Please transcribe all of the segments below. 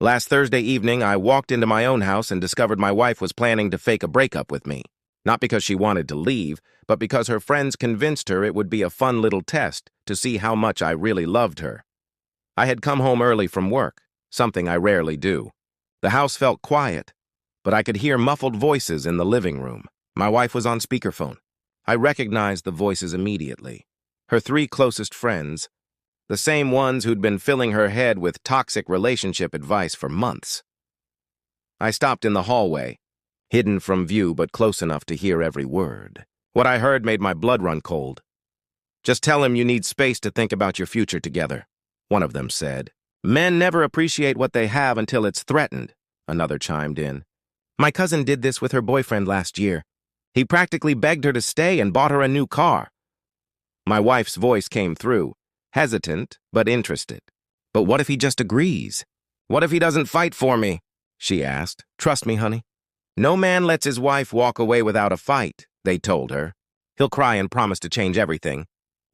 Last Thursday evening, I walked into my own house and discovered my wife was planning to fake a breakup with me. Not because she wanted to leave, but because her friends convinced her it would be a fun little test to see how much I really loved her. I had come home early from work, something I rarely do. The house felt quiet, but I could hear muffled voices in the living room. My wife was on speakerphone. I recognized the voices immediately. Her three closest friends, the same ones who'd been filling her head with toxic relationship advice for months. I stopped in the hallway, hidden from view but close enough to hear every word. What I heard made my blood run cold. "Just tell him you need space to think about your future together," one of them said. "Men never appreciate what they have until it's threatened," another chimed in. "My cousin did this with her boyfriend last year. He practically begged her to stay and bought her a new car." My wife's voice came through, hesitant but interested. "But what if he just agrees? What if he doesn't fight for me?" she asked. "Trust me, honey. No man lets his wife walk away without a fight," they told her. "He'll cry and promise to change everything.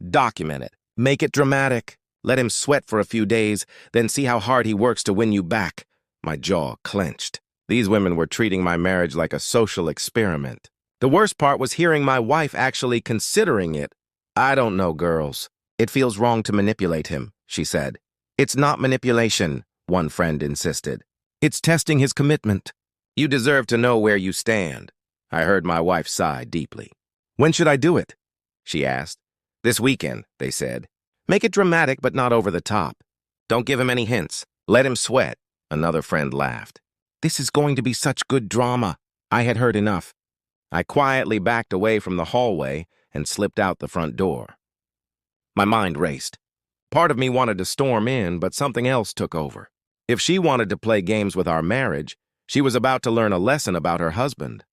Document it. Make it dramatic. Let him sweat for a few days, then see how hard he works to win you back." My jaw clenched. These women were treating my marriage like a social experiment. The worst part was hearing my wife actually considering it. "I don't know, girls. It feels wrong to manipulate him," she said. "It's not manipulation," one friend insisted. "It's testing his commitment. You deserve to know where you stand." I heard my wife sigh deeply. "When should I do it?" she asked. "This weekend," they said. "Make it dramatic but not over the top. Don't give him any hints. Let him sweat." Another friend laughed. "This is going to be such good drama." I had heard enough. I quietly backed away from the hallway and slipped out the front door. My mind raced. Part of me wanted to storm in, but something else took over. If she wanted to play games with our marriage, she was about to learn a lesson about her husband.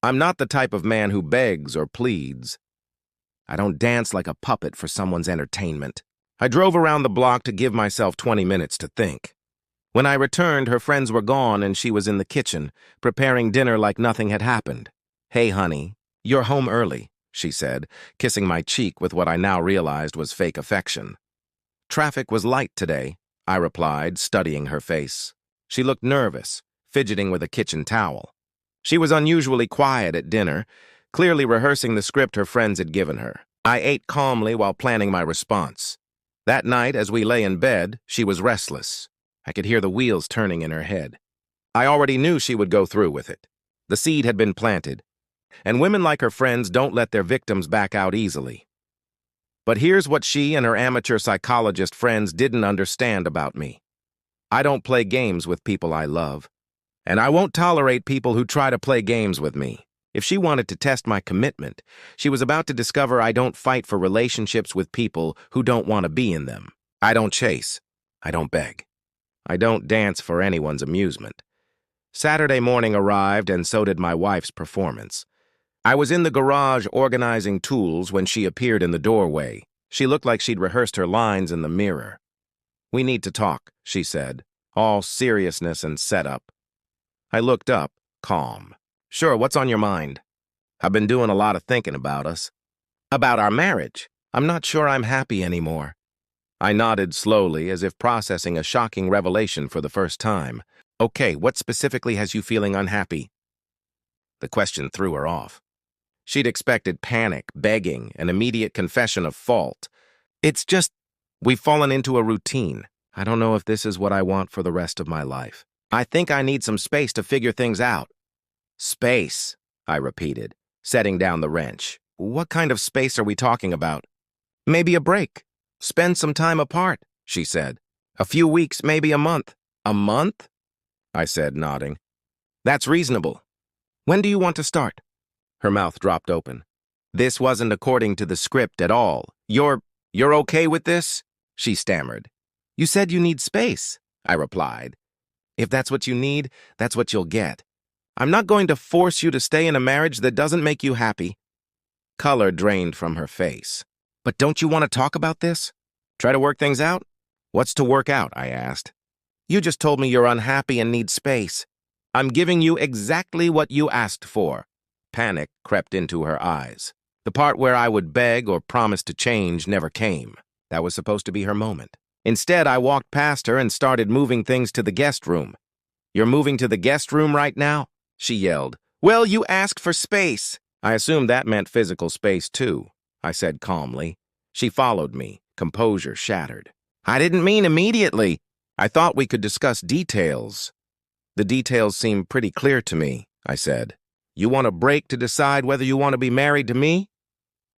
I'm not the type of man who begs or pleads. I don't dance like a puppet for someone's entertainment. I drove around the block to give myself 20 minutes to think. When I returned, her friends were gone and she was in the kitchen, preparing dinner like nothing had happened. "Hey, honey, you're home early," she said, kissing my cheek with what I now realized was fake affection. "Traffic was light today," I replied, studying her face. She looked nervous, fidgeting with a kitchen towel. She was unusually quiet at dinner, clearly rehearsing the script her friends had given her. I ate calmly while planning my response. That night, as we lay in bed, she was restless. I could hear the wheels turning in her head. I already knew she would go through with it. The seed had been planted, and women like her friends don't let their victims back out easily. But here's what she and her amateur psychologist friends didn't understand about me. I don't play games with people I love, and I won't tolerate people who try to play games with me. If she wanted to test my commitment, she was about to discover I don't fight for relationships with people who don't want to be in them. I don't chase. I don't beg. I don't dance for anyone's amusement. Saturday morning arrived, and so did my wife's performance. I was in the garage organizing tools when she appeared in the doorway. She looked like she'd rehearsed her lines in the mirror. "We need to talk," she said, all seriousness and setup. I looked up, calm. "Sure, what's on your mind?" "I've been doing a lot of thinking about us." "About our marriage? I'm not sure I'm happy anymore." I nodded slowly, as if processing a shocking revelation for the first time. "Okay, what specifically has you feeling unhappy?" The question threw her off. She'd expected panic, begging, an immediate confession of fault. "It's just, we've fallen into a routine. I don't know if this is what I want for the rest of my life. I think I need some space to figure things out." "Space," I repeated, setting down the wrench. "What kind of space are we talking about?" "Maybe a break. Spend some time apart," she said. "A few weeks, maybe a month." "A month?" I said, nodding. "That's reasonable. When do you want to start?" Her mouth dropped open. This wasn't according to the script at all. You're okay with this?" she stammered. "You said you need space," I replied. "If that's what you need, that's what you'll get. I'm not going to force you to stay in a marriage that doesn't make you happy." Color drained from her face. "But don't you want to talk about this? Try to work things out?" "What's to work out?" I asked. "You just told me you're unhappy and need space. I'm giving you exactly what you asked for." Panic crept into her eyes. The part where I would beg or promise to change never came. That was supposed to be her moment. Instead, I walked past her and started moving things to the guest room. "You're moving to the guest room right now?" she yelled. "Well, you asked for space." "I assumed that meant physical space, too," I said calmly. She followed me, composure shattered. "I didn't mean immediately. I thought we could discuss details." "The details seem pretty clear to me," I said. "You want a break to decide whether you want to be married to me?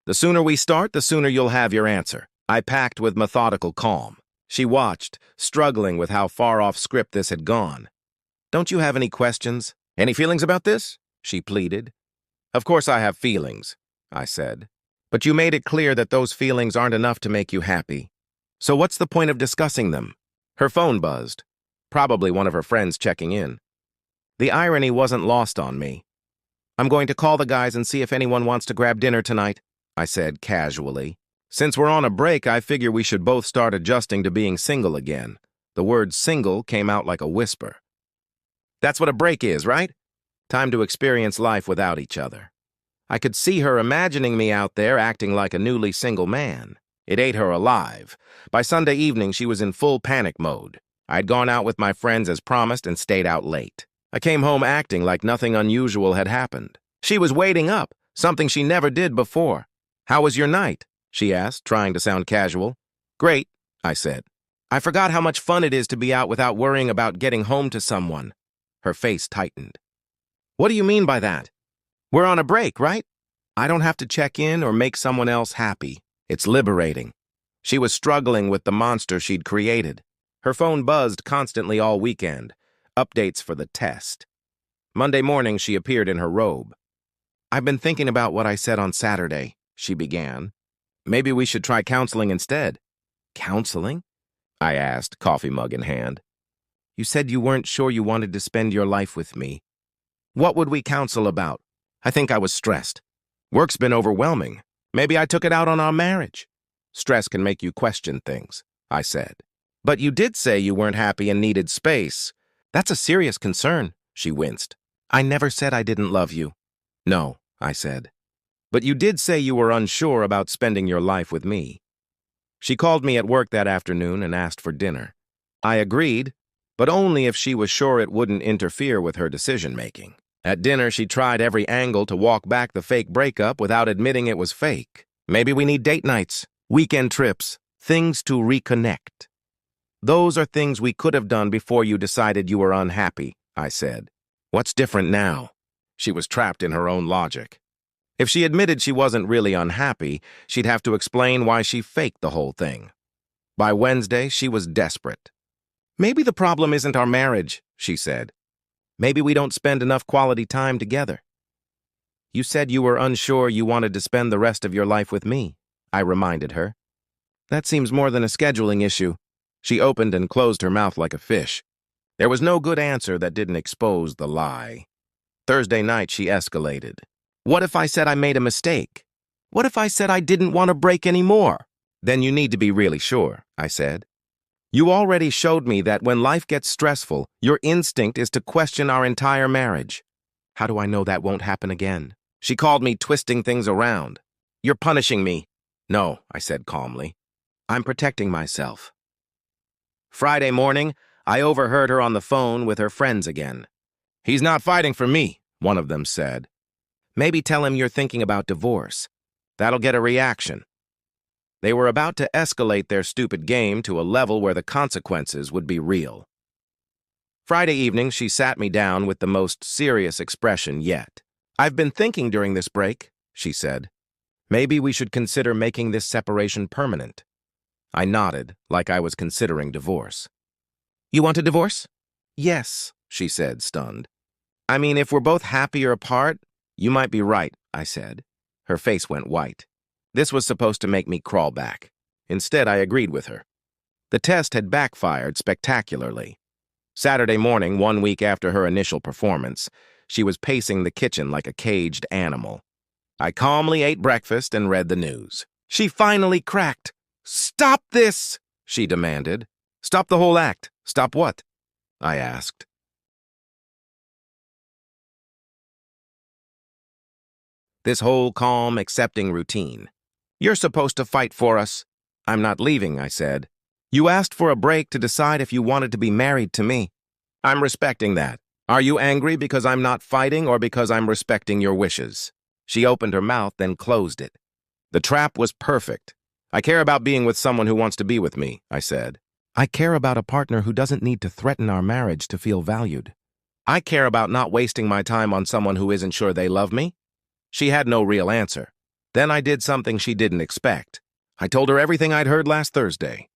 The sooner we start, the sooner you'll have your answer." I packed with methodical calm. She watched, struggling with how far off script this had gone. "Don't you have any questions? Any feelings about this?" she pleaded. "Of course I have feelings," I said. "But you made it clear that those feelings aren't enough to make you happy. So what's the point of discussing them?" Her phone buzzed. Probably one of her friends checking in. The irony wasn't lost on me. "I'm going to call the guys and see if anyone wants to grab dinner tonight," I said casually. Since we're on a break, I figure we should both start adjusting to being single again. The word single came out like a whisper. "That's what a break is, right? Time to experience life without each other." I could see her imagining me out there acting like a newly single man. It ate her alive. By Sunday evening, she was in full panic mode. I'd gone out with my friends as promised and stayed out late. I came home acting like nothing unusual had happened. She was waiting up, something she never did before. "How was your night?" she asked, trying to sound casual. "Great," I said. "I forgot how much fun it is to be out without worrying about getting home to someone." Her face tightened. "What do you mean by that? We're on a break, right? I don't have to check in or make someone else happy. It's liberating." She was struggling with the monster she'd created. Her phone buzzed constantly all weekend. Updates for the test. Monday morning, she appeared in her robe. "I've been thinking about what I said on Saturday," she began. "Maybe we should try counseling instead." "Counseling?" I asked, coffee mug in hand. "You said you weren't sure you wanted to spend your life with me." "What would we counsel about?" I think I was stressed. "Work's been overwhelming. Maybe I took it out on our marriage." "Stress can make you question things," I said. "But you did say you weren't happy and needed space." "That's a serious concern," she winced. "I never said I didn't love you." "No," I said. "But you did say you were unsure about spending your life with me." She called me at work that afternoon and asked for dinner. I agreed, but only if she was sure it wouldn't interfere with her decision-making. At dinner, she tried every angle to walk back the fake breakup without admitting it was fake. "Maybe we need date nights, weekend trips, things to reconnect." "Those are things we could have done before you decided you were unhappy," I said. "What's different now?" She was trapped in her own logic. If she admitted she wasn't really unhappy, she'd have to explain why she faked the whole thing. By Wednesday, she was desperate. "Maybe the problem isn't our marriage," she said. "Maybe we don't spend enough quality time together." "You said you were unsure you wanted to spend the rest of your life with me," I reminded her. "That seems more than a scheduling issue." She opened and closed her mouth like a fish. There was no good answer that didn't expose the lie. Thursday night, she escalated. "What if I said I made a mistake? What if I said I didn't want to break anymore?" "Then you need to be really sure," I said. "You already showed me that when life gets stressful, your instinct is to question our entire marriage." "How do I know that won't happen again?" She called me twisting things around. "You're punishing me." "No," I said calmly. "I'm protecting myself." Friday morning, I overheard her on the phone with her friends again. "He's not fighting for me," one of them said. "Maybe tell him you're thinking about divorce. That'll get a reaction." They were about to escalate their stupid game to a level where the consequences would be real. Friday evening, she sat me down with the most serious expression yet. "I've been thinking during this break," she said. "Maybe we should consider making this separation permanent." I nodded, like I was considering divorce. "You want a divorce?" "Yes," she said, stunned. "I mean, if we're both happier apart, you might be right," I said. Her face went white. This was supposed to make me crawl back. Instead, I agreed with her. The test had backfired spectacularly. Saturday morning, 1 week after her initial performance, she was pacing the kitchen like a caged animal. I calmly ate breakfast and read the news. She finally cracked. "Stop this!" she demanded. "Stop the whole act." "Stop what?" I asked. "This whole calm, accepting routine. You're supposed to fight for us." "I'm not leaving," I said. You asked for a break to decide if you wanted to be married to me. I'm respecting that. Are you angry because I'm not fighting or because I'm respecting your wishes? She opened her mouth, then closed it. The trap was perfect. I care about being with someone who wants to be with me, I said. I care about a partner who doesn't need to threaten our marriage to feel valued. I care about not wasting my time on someone who isn't sure they love me. She had no real answer. Then I did something she didn't expect. I told her everything I'd heard last Thursday.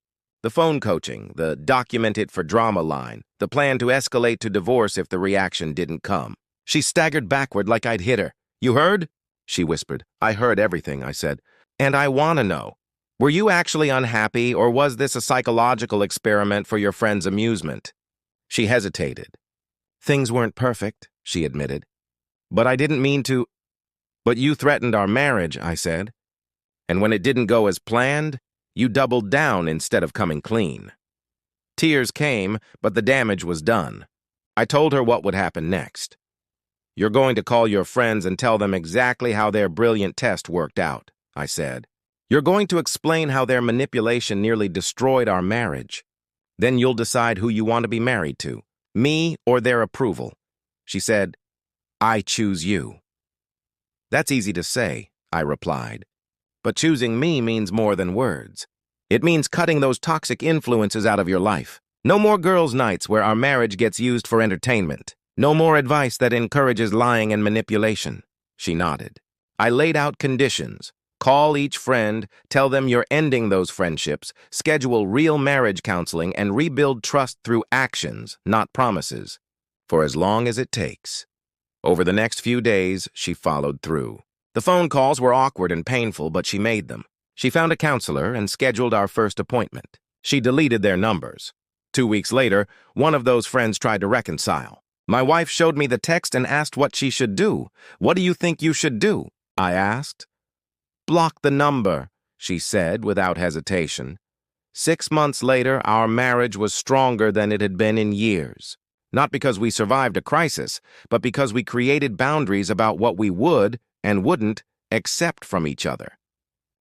The phone coaching, the document it for drama line, the plan to escalate to divorce if the reaction didn't come. She staggered backward like I'd hit her. You heard? She whispered. I heard everything, I said. And I want to know. Were you actually unhappy, or was this a psychological experiment for your friend's amusement? She hesitated. Things weren't perfect, she admitted. But I didn't mean to. But you threatened our marriage, I said. And when it didn't go as planned, you doubled down instead of coming clean. Tears came, but the damage was done. I told her what would happen next. You're going to call your friends and tell them exactly how their brilliant test worked out, I said. You're going to explain how their manipulation nearly destroyed our marriage. Then you'll decide who you want to be married to, me or their approval. She said, I choose you. That's easy to say, I replied. But choosing me means more than words. It means cutting those toxic influences out of your life. No more girls' nights where our marriage gets used for entertainment. No more advice that encourages lying and manipulation. She nodded. I laid out conditions. Call each friend, tell them you're ending those friendships, schedule real marriage counseling, and rebuild trust through actions, not promises, for as long as it takes. Over the next few days, she followed through. The phone calls were awkward and painful, but she made them. She found a counselor and scheduled our first appointment. She deleted their numbers. 2 weeks later, one of those friends tried to reconcile. My wife showed me the text and asked what she should do. What do you think you should do? I asked. Block the number, she said without hesitation. 6 months later, our marriage was stronger than it had been in years. Not because we survived a crisis, but because we created boundaries about what we would and wouldn't accept from each other.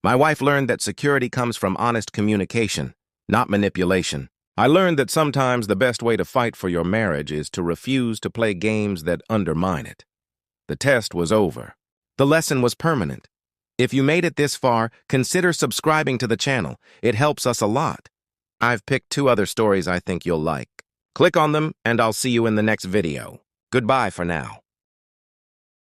My wife learned that security comes from honest communication, not manipulation. I learned that sometimes the best way to fight for your marriage is to refuse to play games that undermine it. The test was over. The lesson was permanent. If you made it this far, consider subscribing to the channel. It helps us a lot. I've picked 2 other stories I think you'll like. Click on them, and I'll see you in the next video. Goodbye for now.